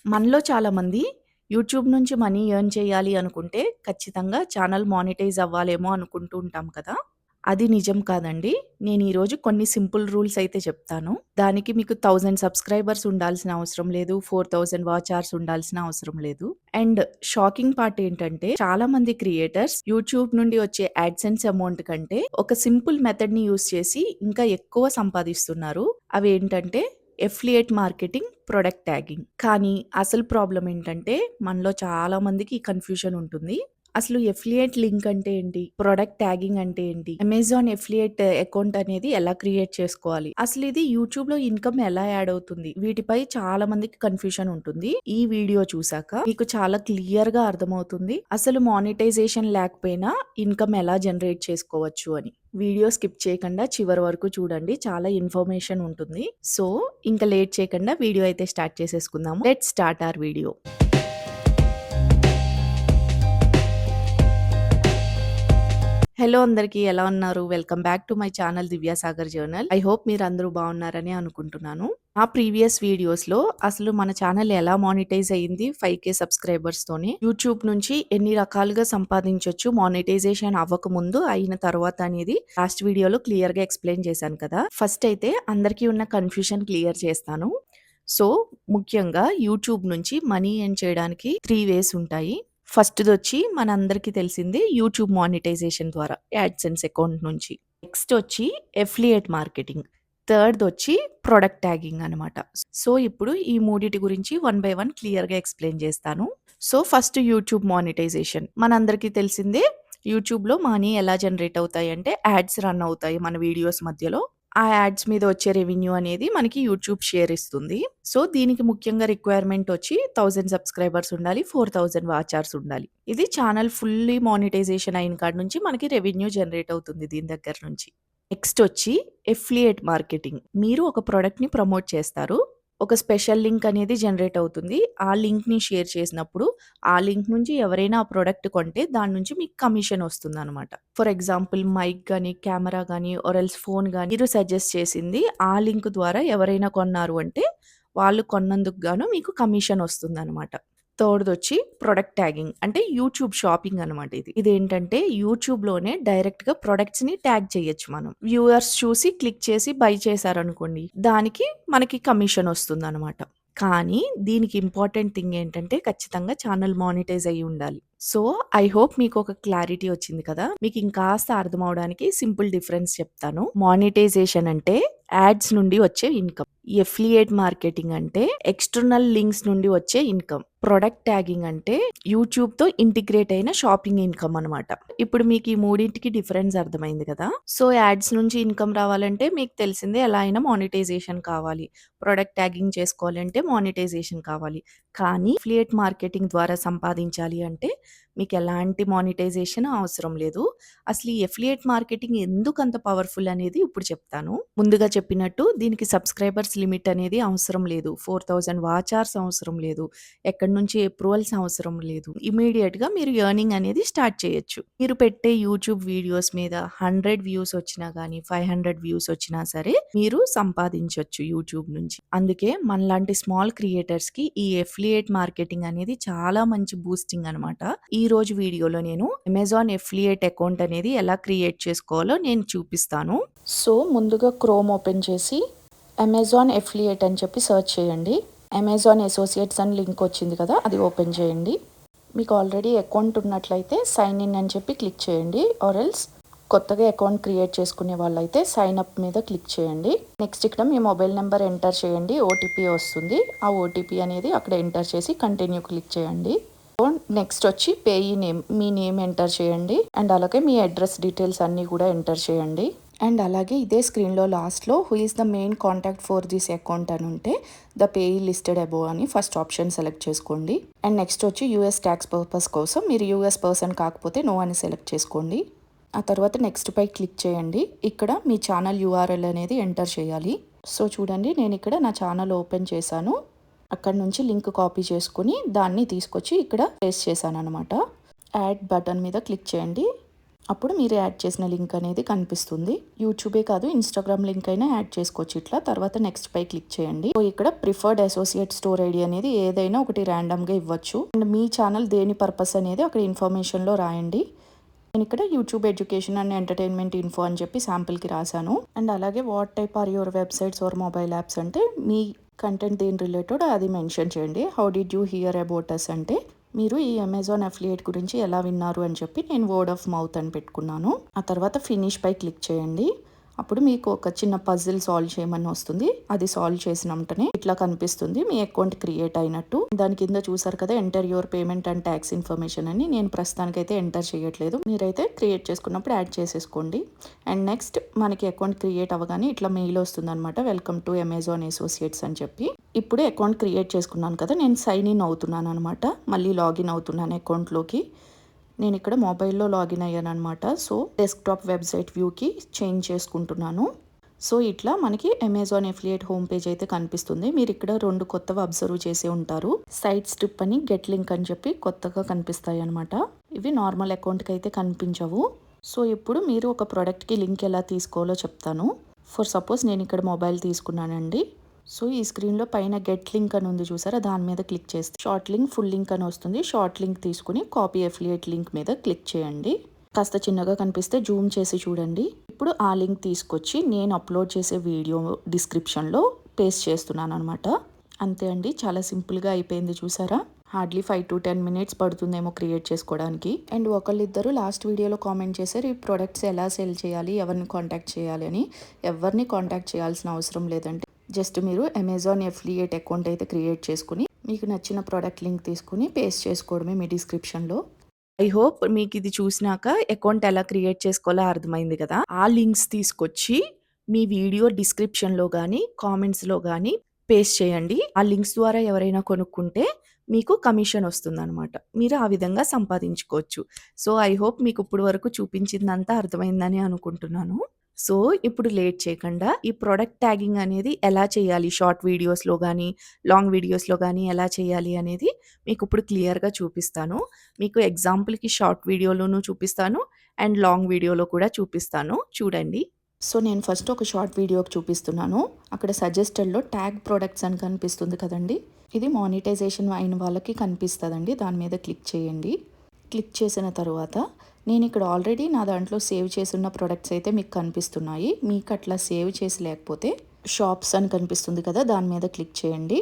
మనలో చాలామంది యూట్యూబ్ నుంచి మనీ ఎర్న్ చేయాలి అనుకుంటే ఖచ్చితంగా ఛానల్ మానిటైజ్ అవ్వాలేమో అనుకుంటూ ఉంటాం కదా! అది నిజం కాదండి. నేను ఈరోజు కొన్ని సింపుల్ రూల్స్ అయితే చెప్తాను. దానికి మీకు 1000 సబ్‌స్క్రైబర్స్ ఉండాల్సిన అవసరం లేదు. 4000 వాచ్ అవర్స్ ఉండాల్సిన అవసరం లేదు. అండ్ షాకింగ్ పార్ట్ ఏంటంటే చాలామంది క్రియేటర్స్ యూట్యూబ్ నుండి వచ్చే యాడ్‌సెన్స్ అమౌంట్ కంటే ఒక సింపుల్ మెథడ్‌ని యూజ్ చేసి ఇంకా ఎక్కువ సంపాదిస్తున్నారు. అవేంటంటే ఎఫిలియేట్ మార్కెటింగ్, ప్రొడక్ట్ ట్యాగింగ్. కానీ అసలు ప్రాబ్లమ్ ఏంటంటే మనలో చాలా మందికి కన్‌ఫ్యూజన్ ఉంటుంది. అసలు ఎఫిలియేట్ లింక్ అంటే ఏంటి? ప్రొడక్ట్ ట్యాగింగ్ అంటే ఏంటి? అమెజాన్ ఎఫిలియేట్ అకౌంట్ అనేది ఎలా క్రియేట్ చేసుకోవాలి? అసలు ఇది యూట్యూబ్‌లో ఇన్‌కమ్ ఎలా యాడ్ అవుతుంది? వీటిపై చాలా మందికి కన్‌ఫ్యూజన్ ఉంటుంది. ఈ వీడియో చూసాక మీకు చాలా క్లియర్‌గా అర్థమవుతుంది. అసలు మానిటైజేషన్ లేకపోయినా ఇన్‌కమ్ ఎలా జనరేట్ చేసుకోవచ్చు అని. వీడియో స్కిప్ చేయకుండా చివరి వరకు చూడండి. చాలా ఇన్ఫర్మేషన్ ఉంటుంది. సో, ఇంక లేట్ చేయకుండా వీడియో అయితే స్టార్ట్ చేసేసుకుందాము. Let's start our video. Hello అందరికీ ఎలా ఉన్నారు? Welcome back to my channel Divyasagar Journal. I hope మీరందరూ బాగున్నారని అనుకుంటున్నాను. ఆ ప్రీవియస్ వీడియోస్‌లో అసలు మన ఛానల్ ఎలా మానిటైజ్ అయింది 5,000 సబ్స్క్రైబర్స్‌తోని, యూట్యూబ్ నుంచి ఎన్ని రకాలుగా సంపాదించొచ్చు మానిటైజేషన్ అవ్వకముందు, అయిన తర్వాత అనేది లాస్ట్ వీడియోలో క్లియర్‌గా ఎక్స్‌ప్లెయిన్ చేశాను కదా! ఫస్ట్ అయితే అందరికీ ఉన్న కన్‌ఫ్యూజన్ క్లియర్ చేస్తాను. సో, ముఖ్యంగా యూట్యూబ్ నుంచి మనీ ఎర్న్ చేయడానికి 3 వేస్ ఉంటాయి. ఫస్ట్‌దొచ్చి మనందరికీ తెలిసిందే యూట్యూబ్ మానిటైజేషన్ ద్వారా యాడ్‌సెన్స్ అకౌంట్ నుంచి. నెక్స్ట్ వచ్చి ఎఫిలియేట్ మార్కెటింగ్. థర్డ్‌దొచ్చి ప్రొడక్ట్ ట్యాగింగ్ అనమాట. సో, ఇప్పుడు ఈ మూడిటి గురించి వన్ బై వన్ క్లియర్‌గా ఎక్స్‌ప్లెయిన్ చేస్తాను. So, first YouTube monetisation. మనందరికీ తెలిసిందే యూట్యూబ్‌లో మనీ ఎలా జనరేట్ అవుతాయంటే యాడ్స్ రన్ అవుతాయి మన వీడియోస్ మధ్యలో. ఆ యాడ్స్ మీద వచ్చే రెవెన్యూ అనేది మనకి యూట్యూబ్ షేర్ ఇస్తుంది. సో, దీనికి ముఖ్యంగా రిక్వైర్మెంట్ వచ్చి 1000 సబ్స్క్రైబర్స్ ఉండాలి. 4000 వాచ్ అవర్స్ ఉండాలి. ఇది ఛానల్ ఫుల్లీ మానిటైజేషన్ అయిన కాడ నుంచి మనకి రెవెన్యూ జనరేట్ అవుతుంది దీని దగ్గర నుంచి. నెక్స్ట్ వచ్చి ఎఫిలియేట్ మార్కెటింగ్. మీరు ఒక ప్రొడక్ట్‌ని ప్రమోట్ చేస్తారు. ఒక స్పెషల్ లింక్ అనేది జనరేట్ అవుతుంది. ఆ లింక్‌ని షేర్ చేసినప్పుడు ఆ లింక్ నుంచి ఎవరైనా ఆ ప్రొడక్ట్ కొంటే దాని నుంచి మీకు కమిషన్ వస్తుందనమాట. ఫర్ ఎగ్జాంపుల్ మైక్ గాని, కెమెరా గాని ఆర్ ఎల్స్ ఫోన్ గాని మీరు సజెస్ట్ చేసింది ఆ లింక్ ద్వారా ఎవరైనా కొన్నారు అంటే వాళ్ళు కొన్నందుకు గాను మీకు కమిషన్ వస్తుందనమాట. థర్డ్‌దొచ్చి ప్రొడక్ట్ ట్యాగింగ్. అంటే యూట్యూబ్ షాపింగ్ అనమాట ఇది. ఇదేంటంటే యూట్యూబ్‌లోనే డైరెక్ట్‌గా ప్రొడక్ట్స్‌ని ట్యాగ్ చేయొచ్చు మనం. వ్యూవర్స్ చూసి క్లిక్ చేసి బై చేశారనుకోండి, దానికి మనకి కమిషన్ వస్తుందనమాట. కానీ దీనికి ఇంపార్టెంట్ థింగ్ ఏంటంటే ఖచ్చితంగా ఛానల్ మానిటైజ్ అయ్యి ఉండాలి. సో, ఐ హోప్ మీకు ఒక క్లారిటీ వచ్చింది కదా! మీకు ఇంకాస్త అర్థం అవ్వడానికి సింపుల్ డిఫరెన్స్ చెప్తాను. మానిటైజేషన్ అంటే యాడ్స్ నుండి వచ్చే ఇన్‌కమ్. ఎఫిలియేట్ మార్కెటింగ్ అంటే ఎక్స్టర్నల్ లింక్స్ నుండి వచ్చే ఇన్‌కమ్. ప్రొడక్ట్ ట్యాగింగ్ అంటే యూట్యూబ్‌తో ఇంటిగ్రేట్ అయిన షాపింగ్ ఇన్‌కమ్ అనమాట. ఇప్పుడు మీకు ఈ మూడింటికి డిఫరెన్స్ అర్థమైంది కదా! సో, యాడ్స్ నుంచి ఇన్‌కమ్ రావాలంటే మీకు తెలిసిందే ఎలా అయినా మానిటైజేషన్ కావాలి. ప్రొడక్ట్ ట్యాగింగ్ చేసుకోవాలంటే మానిటైజేషన్ కావాలి. కానీ ఎఫిలియేట్ మార్కెటింగ్ ద్వారా సంపాదించాలి అంటే మీకు ఎలాంటి మానిటైజేషన్ అవసరం లేదు. అసలు ఈ ఎఫిలియేట్ మార్కెటింగ్ ఎందుకంత పవర్‌ఫుల్ అనేది ఇప్పుడు చెప్తాను. ముందుగా చెప్పినట్టు దీనికి సబ్స్క్రైబర్స్ లిమిట్ అనేది అవసరం లేదు. 4000 వాచ్ అవర్స్ అవసరం లేదు. ఎక్కడి నుంచి అప్రూవల్స్ అవసరం లేదు. ఇమ్మీడియేట్‌గా మీరు ఎర్నింగ్ అనేది స్టార్ట్ చేయొచ్చు. మీరు పెట్టే యూట్యూబ్ వీడియోస్ మీద 100 వ్యూస్ వచ్చినా గానీ, 500 వ్యూస్ వచ్చినా సరే మీరు సంపాదించొచ్చు యూట్యూబ్ నుంచి. అందుకే మనలాంటి స్మాల్ క్రియేటర్స్‌కి ఈ ఎఫిలియేట్ మార్కెటింగ్ అనేది చాలా మంచి బూస్టింగ్ అనమాట. ఈరోజు వీడియోలో నేను అమెజాన్ ఎఫిలియేట్ అకౌంట్ అనేది ఎలా క్రియేట్ చేసుకోవాలో నేను చూపిస్తాను. సో, ముందుగా క్రోమ్ ఓపెన్ చేసి అమెజాన్ ఎఫిలియేట్ అని చెప్పి సెర్చ్ చేయండి. అమెజాన్ అసోసియేట్స్ అని లింక్ వచ్చింది కదా! అది ఓపెన్ చేయండి. మీకు ఆల్రెడీ అకౌంట్ ఉన్నట్లయితే సైన్ ఇన్ అని చెప్పి క్లిక్ చేయండి. ఆర్ ఎల్స్ కొత్తగా అకౌంట్ క్రియేట్ చేసుకునే వాళ్ళైతే సైన్ అప్ మీద క్లిక్ చేయండి. నెక్స్ట్ ఇక్కడ మీ మొబైల్ నెంబర్ ఎంటర్ చేయండి. ఓటీపీ వస్తుంది. ఆ ఓటీపీ అనేది అక్కడ ఎంటర్ చేసి కంటిన్యూ క్లిక్ చేయండి. నెక్స్ట్ వచ్చి పేయీ నేమ్, మీ నేమ్ ఎంటర్ చేయండి. అండ్ అలాగే మీ అడ్రస్ డీటెయిల్స్ అన్నీ కూడా ఎంటర్ చేయండి. అండ్ అలాగే ఇదే స్క్రీన్లో లాస్ట్లో who is the main contact for this account అని ఉంటే ద పేయీ లిస్టెడ్ అబోవ్ అని ఫస్ట్ ఆప్షన్ సెలెక్ట్ చేసుకోండి. అండ్ నెక్స్ట్ వచ్చి యూఎస్ ట్యాక్స్ పర్పస్ కోసం మీరు యూఎస్ పర్సన్ కాకపోతే నో అని సెలెక్ట్ చేసుకోండి. ఆ తర్వాత నెక్స్ట్ పై క్లిక్ చేయండి. ఇక్కడ మీ ఛానల్ యూఆర్ఎల్ అనేది ఎంటర్ చేయాలి. సో చూడండి, నేను ఇక్కడ నా ఛానల్ ఓపెన్ చేశాను. అక్కడ నుంచి లింక్ కాపీ చేసుకుని దాన్ని తీసుకొచ్చి ఇక్కడ పేస్ట్ చేశాను అనమాట. యాడ్ బటన్ మీద క్లిక్ చేయండి. అప్పుడు మీరు యాడ్ చేసిన లింక్ అనేది కనిపిస్తుంది. యూట్యూబే కాదు, ఇన్స్టాగ్రామ్ లింక్ అయినా యాడ్ చేసుకోవచ్చు ఇట్లా. తర్వాత నెక్స్ట్ పై క్లిక్ చేయండి. సో ఇక్కడ ప్రిఫర్డ్ అసోసియేట్ స్టోర్ ఐడి అనేది ఏదైనా ఒకటి ర్యాండమ్గా ఇవ్వచ్చు. అండ్ మీ ఛానల్ దేని పర్పస్ అనేది అక్కడ ఇన్ఫర్మేషన్లో రాయండి. నేను ఇక్కడ YouTube education and entertainment info అని చెప్పి శాంపిల్కి రాశాను. అండ్ అలాగే what type are your websites or mobile apps అంటే మీ కంటెంట్ దేని రిలేటెడ్ అది మెన్షన్ చేయండి. How did you hear about us అంటే మీరు ఈ అమెజాన్ అఫిలియేట్ గురించి ఎలా విన్నారు అని చెప్పి నేను వర్డ్ ఆఫ్ మౌత్ అని పెట్టుకున్నాను. ఆ తర్వాత ఫినిష్ పై క్లిక్ చేయండి. అప్పుడు మీకు ఒక చిన్న పజిల్ సాల్వ్ చేయమని వస్తుంది. అది సాల్వ్ చేసిన వెంటనే ఇట్లా కనిపిస్తుంది మీ అకౌంట్ క్రియేట్ అయినట్టు. దాని కింద చూసారు కదా, enter your payment and tax information అని. నేను ప్రస్తుతానికి అయితే ఎంటర్ చేయట్లేదు. మీరైతే క్రియేట్ చేసుకున్నప్పుడు యాడ్ చేసేసుకోండి. అండ్ నెక్స్ట్ మనకి అకౌంట్ క్రియేట్ అవ్వగానే ఇట్లా మెయిల్ వస్తుంది అనమాట, వెల్కమ్ టు అమెజాన్ అసోసియేట్స్ అని చెప్పి. ఇప్పుడు అకౌంట్ క్రియేట్ చేసుకున్నాను కదా, నేను సైన్ ఇన్ అవుతున్నాను అనమాట. మళ్ళీ లాగిన్ అవుతున్నాను అకౌంట్లోకి. నేను ఇక్కడ మొబైల్లో లాగిన్ అయ్యాను అనమాట. సో డెస్క్టాప్ వెబ్సైట్ వ్యూకి చేంజ్ చేసుకుంటున్నాను. సో ఇట్లా మనకి అమెజాన్ అఫిలియేట్ హోమ్ పేజ్ అయితే కనిపిస్తుంది. మీరు ఇక్కడ 2 కొత్తవి అబ్జర్వ్ చేసి ఉంటారు. సైట్ స్ట్రిప్ అని, గెట్ లింక్ అని చెప్పి కొత్తగా కనిపిస్తాయి అనమాట. ఇవి నార్మల్ అకౌంట్కి అయితే కనిపించవు. సో ఇప్పుడు మీరు ఒక ప్రోడక్ట్కి లింక్ ఎలా తీసుకోవాలో చెప్తాను. ఫర్ సపోజ్ నేను ఇక్కడ మొబైల్ తీసుకున్నానండి. సో ఈ స్క్రీన్లో పైన గెట్ లింక్ అని ఉంది చూసారా, దాని మీద క్లిక్ చేస్తే షార్ట్ లింక్, ఫుల్ లింక్ అని వస్తుంది. షార్ట్ లింక్ తీసుకుని కాపీ అఫిలియేట్ లింక్ మీద క్లిక్ చేయండి. కాస్త చిన్నగా కనిపిస్తే జూమ్ చేసి చూడండి. ఇప్పుడు ఆ లింక్ తీసుకొచ్చి నేను అప్లోడ్ చేసే వీడియో డిస్క్రిప్షన్లో పేస్ట్ చేస్తున్నాను అనమాట. అంతే అండి, చాలా సింపుల్గా అయిపోయింది చూసారా. హార్డ్లీ 5 to 10 minutes పడుతుందేమో క్రియేట్ చేసుకోవడానికి. అండ్ ఒకళ్ళిద్దరు లాస్ట్ వీడియోలో కామెంట్ చేశారు, ఈ ప్రొడక్ట్స్ ఎలా సెల్ చేయాలి, ఎవరిని కాంటాక్ట్ చేయాలి అని. ఎవరిని కాంటాక్ట్ చేయాల్సిన అవసరం లేదంటే జస్ట్ మీరు అమెజాన్ అఫిలియేట్ అకౌంట్ అయితే క్రియేట్ చేసుకుని మీకు నచ్చిన ప్రోడక్ట్ లింక్ తీసుకుని పేస్ట్ చేసుకోవడమే మీ డిస్క్రిప్షన్లో. ఐ హోప్ మీకు ఇది చూసినాక అకౌంట్ ఎలా క్రియేట్ చేసుకోవాలో అర్థమైంది కదా. ఆ లింక్స్ తీసుకొచ్చి మీ వీడియో డిస్క్రిప్షన్లో కానీ కామెంట్స్లో కానీ పేస్ట్ చేయండి. ఆ లింక్స్ ద్వారా ఎవరైనా కొనుక్కుంటే మీకు కమిషన్ వస్తుందన్నమాట. మీరు ఆ విధంగా సంపాదించుకోవచ్చు. సో ఐ హోప్ మీకు ఇప్పుడు వరకు చూపించిందంతా అర్థమైందని అనుకుంటున్నాను. సో ఇప్పుడు లేట్ చేయకుండా ఈ ప్రొడక్ట్ ట్యాగింగ్ అనేది ఎలా చేయాలి, షార్ట్ వీడియోస్లో కానీ లాంగ్ వీడియోస్లో కానీ ఎలా చేయాలి అనేది మీకు ఇప్పుడు క్లియర్గా చూపిస్తాను. మీకు ఎగ్జాంపుల్కి షార్ట్ వీడియోలోనూ చూపిస్తాను అండ్ లాంగ్ వీడియోలో కూడా చూపిస్తాను, చూడండి. సో నేను ఫస్ట్ ఒక షార్ట్ వీడియోకి చూపిస్తున్నాను. అక్కడ సజెస్టెడ్లో ట్యాగ్ ప్రొడక్ట్స్ అని కనిపిస్తుంది కదండి, ఇది మానిటైజేషన్ అయిన వాళ్ళకి కనిపిస్తుందండి. దాని మీద క్లిక్ చేయండి. క్లిక్ చేసిన తర్వాత నేను ఇక్కడ ఆల్రెడీ నా దాంట్లో సేవ్ చేసిన ప్రొడక్ట్స్ అయితే మీకు కనిపిస్తున్నాయి. మీకు అట్లా సేవ్ చేసి లేకపోతే షాప్స్ అని కనిపిస్తుంది కదా, దాని మీద క్లిక్ చేయండి.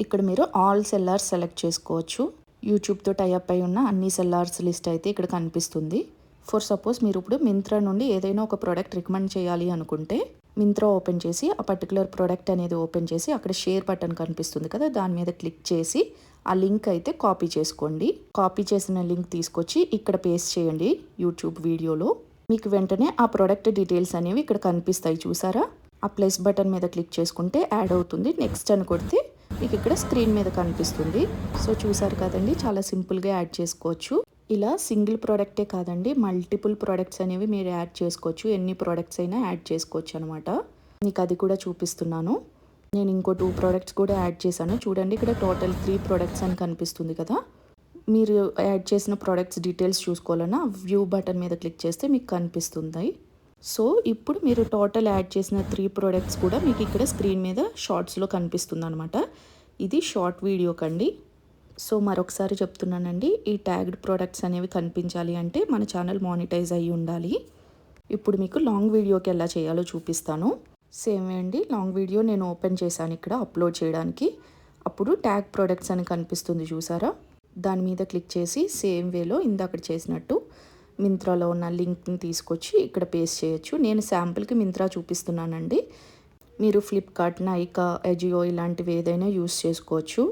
ఇక్కడ మీరు ఆల్ సెల్లర్స్ సెలెక్ట్ చేసుకోవచ్చు. యూట్యూబ్తో టైఅప్ అయి ఉన్న అన్ని సెల్లర్స్ లిస్ట్ అయితే ఇక్కడ కనిపిస్తుంది. ఫర్ సపోజ్ మీరు ఇప్పుడు మింత్రా నుండి ఏదైనా ఒక ప్రోడక్ట్ రికమెండ్ చేయాలి అనుకుంటే మింత్రా ఓపెన్ చేసి ఆ పర్టికులర్ ప్రోడక్ట్ అనేది ఓపెన్ చేసి అక్కడ షేర్ బటన్ కనిపిస్తుంది కదా, దాని మీద క్లిక్ చేసి ఆ లింక్ అయితే కాపీ చేసుకోండి. కాపీ చేసిన లింక్ తీసుకొచ్చి ఇక్కడ పేస్ట్ చేయండి యూట్యూబ్ వీడియోలో. మీకు వెంటనే ఆ ప్రోడక్ట్ డీటెయిల్స్ అనేవి ఇక్కడ కనిపిస్తాయి చూసారా. ఆ ప్లస్ బటన్ మీద క్లిక్ చేసుకుంటే యాడ్ అవుతుంది. నెక్స్ట్ అని కొడితే మీకు ఇక్కడ స్క్రీన్ మీద కనిపిస్తుంది. సో చూసారు కదండి, చాలా సింపుల్గా యాడ్ చేసుకోవచ్చు. ఇలా సింగిల్ ప్రోడక్టే కాదండి, మల్టిపుల్ ప్రోడక్ట్స్ అనేవి మీరు యాడ్ చేసుకోవచ్చు. ఎన్ని ప్రోడక్ట్స్ అయినా యాడ్ చేసుకోవచ్చు అనమాట. మీకు అది కూడా చూపిస్తున్నాను. నేను ఇంకో 2 ప్రోడక్ట్స్ కూడా యాడ్ చేశాను చూడండి. ఇక్కడ టోటల్ 3 ప్రోడక్ట్స్ అని కనిపిస్తుంది కదా. మీరు యాడ్ చేసిన ప్రోడక్ట్స్ డీటెయిల్స్ చూసుకోవాలన్నా వ్యూ బటన్ మీద క్లిక్ చేస్తే మీకు కనిపిస్తుంది. సో ఇప్పుడు మీరు టోటల్ యాడ్ చేసిన 3 ప్రోడక్ట్స్ కూడా మీకు ఇక్కడ స్క్రీన్ మీద షార్ట్స్లో కనిపిస్తుంది అనమాట. ఇది షార్ట్ వీడియో కండి. సో మరొకసారి చెప్తున్నానండి, ఈ ట్యాగ్డ్ ప్రోడక్ట్స్ అనేవి కనిపించాలి అంటే మన ఛానల్ మానిటైజ్ అయ్యి ఉండాలి. ఇప్పుడు మీకు లాంగ్ వీడియోకి ఎలా చేయాలో చూపిస్తాను. సేమ్ అండి, లాంగ్ వీడియో నేను ఓపెన్ చేశాను ఇక్కడ అప్లోడ్ చేయడానికి. అప్పుడు ట్యాగ్ ప్రోడక్ట్స్ అని కనిపిస్తుంది చూసారా, దాని మీద క్లిక్ చేసి సేమ్ వేలో ఇందాక చేసినట్టు మింత్రాలో ఉన్న లింక్ని తీసుకొచ్చి ఇక్కడ పేస్ట్ చేయొచ్చు. నేను శాంపుల్కి మింత్రా చూపిస్తున్నానండి. మీరు ఫ్లిప్కార్ట్, నైకా, అజియో ఇలాంటివి ఏదైనా యూస్ చేసుకోవచ్చు.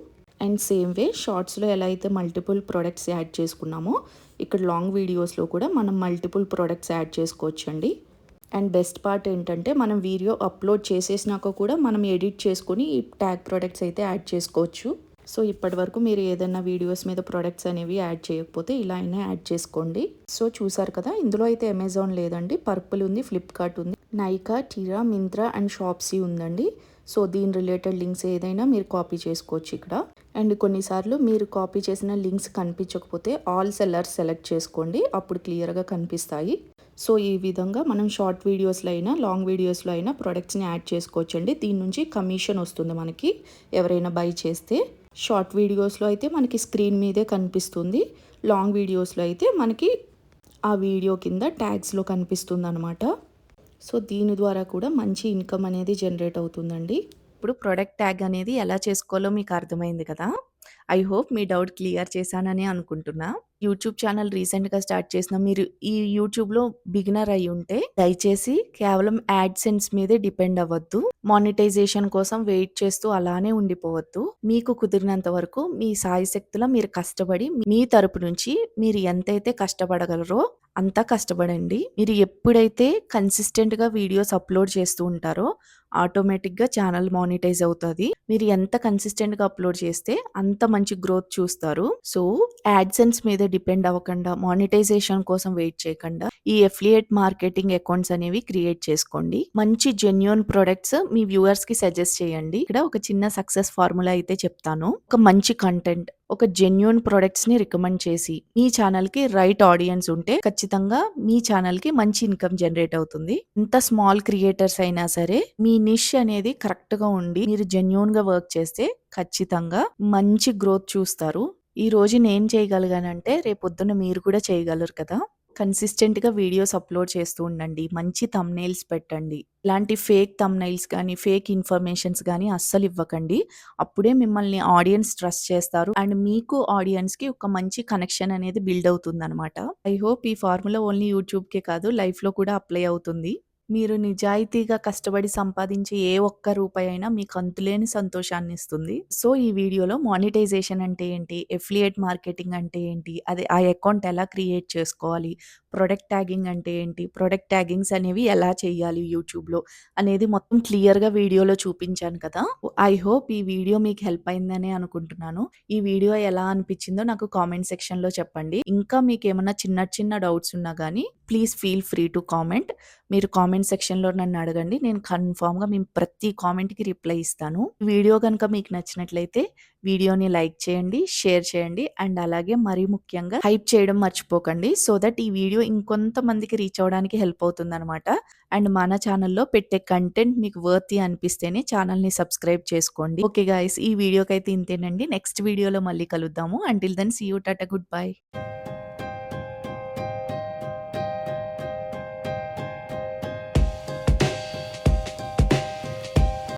అండ్ సేమ్ వే షార్ట్స్లో ఎలా అయితే మల్టిపుల్ ప్రోడక్ట్స్ యాడ్ చేసుకున్నామో ఇక్కడ లాంగ్ వీడియోస్లో కూడా మనం మల్టిపుల్ ప్రోడక్ట్స్ యాడ్ చేసుకోవచ్చు అండి. అండ్ బెస్ట్ పార్ట్ ఏంటంటే మనం వీడియో అప్లోడ్ చేసేసినాక కూడా మనం ఎడిట్ చేసుకొని ఈ ట్యాగ్ ప్రోడక్ట్స్ అయితే యాడ్ చేసుకోవచ్చు. సో ఇప్పటి వరకు మీరు ఏదైనా వీడియోస్ మీద ప్రోడక్ట్స్ అనేవి యాడ్ చేయకపోతే ఇలా అయినా యాడ్ చేసుకోండి. సో చూసారు కదా, ఇందులో అయితే అమెజాన్ లేదండి, పర్పుల్ ఉంది, ఫ్లిప్కార్ట్ ఉంది, నైకా, టీరా, మింత్రా అండ్ షాప్సీ ఉందండి. సో దీని రిలేటెడ్ లింక్స్ ఏదైనా మీరు కాపీ చేసుకోవచ్చు ఇక్కడ. అండ్ కొన్నిసార్లు మీరు కాపీ చేసిన లింక్స్ కనిపించకపోతే ఆల్ సెల్లర్స్ సెలెక్ట్ చేసుకోండి, అప్పుడు క్లియర్గా కనిపిస్తాయి. సో ఈ విధంగా మనం షార్ట్ వీడియోస్లో అయినా లాంగ్ వీడియోస్లో అయినా ప్రొడక్ట్స్ని యాడ్ చేసుకోవచ్చండి. దీని నుంచి కమిషన్ వస్తుంది మనకి ఎవరైనా బై చేస్తే. షార్ట్ వీడియోస్లో అయితే మనకి స్క్రీన్ మీదే కనిపిస్తుంది. లాంగ్ వీడియోస్లో అయితే మనకి ఆ వీడియో కింద ట్యాగ్స్లో కనిపిస్తుంది అనమాట. సో దీని ద్వారా కూడా మంచి ఇన్కమ్ అనేది జనరేట్ అవుతుందండి. ఇప్పుడు ప్రొడక్ట్ ట్యాగ్ అనేది ఎలా చేసుకోవాలో మీకు అర్థమైంది కదా. I hope me doubt clear చేశానని అనుకుంటున్నా. యూట్యూబ్ ఛానల్ రీసెంట్‌గా స్టార్ట్ చేసిన మీరు ఈ యూట్యూబ్‌లో బిగినర్ అయ్యి ఉంటే దయచేసి కేవలం యాడ్‌సెన్స్ మీదే డిపెండ్ అవ్వద్దు. మానిటైజేషన్ కోసం వెయిట్ చేస్తూ అలానే ఉండిపోవద్దు. మీకు కుదిరినంత వరకు మీ శాయశక్తులా మీరు కష్టపడి మీ తరపు నుంచి మీరు ఎంతైతే కష్టపడగలరో అంతా కష్టపడండి. మీరు ఎప్పుడైతే కన్సిస్టెంట్‌గా వీడియోస్ అప్‌లోడ్ చేస్తూ ఉంటారో ఆటోమేటిక్‌గా ఛానల్ మానిటైజ్ అవుతది. మీరు ఎంత కన్సిస్టెంట్‌గా అప్‌లోడ్ చేస్తే అంత మంచి గ్రోత్ చూస్తారు. సో యాడ్‌సెన్స్ మీద డిపెండ్ అవ్వకుండా మానిటైజేషన్ కోసం వెయిట్ చేయకుండా ఈ ఎఫిలియేట్ మార్కెటింగ్ అకౌంట్స్ అనేవి క్రియేట్ చేసుకోండి. మంచి జెన్యూన్ ప్రొడక్ట్స్ మీ వ్యూవర్స్ కి సజెస్ట్ చేయండి. ఇక్కడ ఒక చిన్న సక్సెస్ ఫార్ములా అయితే చెప్తాను. ఒక మంచి కంటెంట్, ఒక జెన్యూన్ ప్రొడక్ట్స్ ని రికమెండ్ చేసి మీ ఛానల్ కి రైట్ ఆడియన్స్ ఉంటే ఖచ్చితంగా మీ ఛానల్ కి మంచి ఇన్కమ్ జనరేట్ అవుతుంది. ఎంత స్మాల్ క్రియేటర్స్ అయినా సరే మీ నిష్ అనేది కరెక్ట్ గా ఉండి మీరు జెన్యూన్ గా వర్క్ చేస్తే ఖచ్చితంగా మంచి గ్రోత్ చూస్తారు. ఈ రోజు నేను చేయగలిగానంటే రేపొద్దున మీరు కూడా చేయగలరు కదా. కన్సిస్టెంట్‌గా వీడియోస్ అప్‌లోడ్ చేస్తూ ఉండండి. మంచి థంబ్‌నెయిల్స్ పెట్టండి. ఇలాంటి ఫేక్ థంబ్‌నెయిల్స్ గానీ, ఫేక్ ఇన్ఫర్మేషన్స్ గానీ అస్సలు ఇవ్వకండి. అప్పుడే మిమ్మల్ని ఆడియన్స్ ట్రస్ట్ చేస్తారు. అండ్ మీకు ఆడియన్స్‌కి ఒక మంచి కనెక్షన్ అనేది బిల్డ్ అవుతుందనమాట. ఐ హోప్ ఈ ఫార్ములా ఓన్లీ యూట్యూబ్‌కే కాదు లైఫ్‌లో కూడా అప్లై అవుతుంది. మీరు నిజాయితీగా కష్టపడి సంపాదించే ఏ ఒక్క రూపాయి అయినా మీకు అంతులేని సంతోషాన్నిస్తుంది. సో, ఈ వీడియోలో మానిటైజేషన్ అంటే ఏంటి? ఎఫిలియేట్ మార్కెటింగ్ అంటే ఏంటి? అది ఆ అకౌంట్ ఎలా క్రియేట్ చేసుకోవాలి? ప్రొడక్ట్ ట్యాగింగ్ అంటే ఏంటి? ప్రొడక్ట్ ట్యాగింగ్స్ అనేవి ఎలా చేయాలి యూట్యూబ్‌లో అనేది మొత్తం క్లియర్‌గా వీడియోలో చూపించాను కదా. ఐ హోప్ ఈ వీడియో మీకు హెల్ప్ అయిందనే అనుకుంటున్నాను. ఈ వీడియో ఎలా అనిపించిందో నాకు కామెంట్ సెక్షన్‌లో చెప్పండి. ఇంకా మీకేమన్నా చిన్న చిన్న డౌట్స్ ఉన్నా గానీ please feel free to comment. మీరు కామెంట్ సెక్షన్‌లో నన్ను అడగండి. నేను కన్ఫర్మ్‌గా మీ ప్రతి కామెంట్‌కి రిప్లై ఇస్తాను. వీడియో గనుక మీకు నచ్చినట్లయితే వీడియోని లైక్ చేయండి, షేర్ చేయండి అండ్ అలాగే మరీ ముఖ్యంగా హైప్ చేయడం మర్చిపోకండి. సో దట్ ఈ వీడియో ఇంకొంతమందికి రీచ్ అవ్వడానికి హెల్ప్ అవుతుందనమాట. అండ్ మన ఛానల్‌లో పెట్టే కంటెంట్ మీకు వర్తీ అనిపిస్తేనే ఛానల్‌ని సబ్స్క్రైబ్ చేసుకోండి. ఓకే గైస్, ఈ వీడియోకైతే ఇంతేనండి. నెక్స్ట్ వీడియోలో మళ్ళీ కలుద్దాము. Until then see you. Tata, good bye.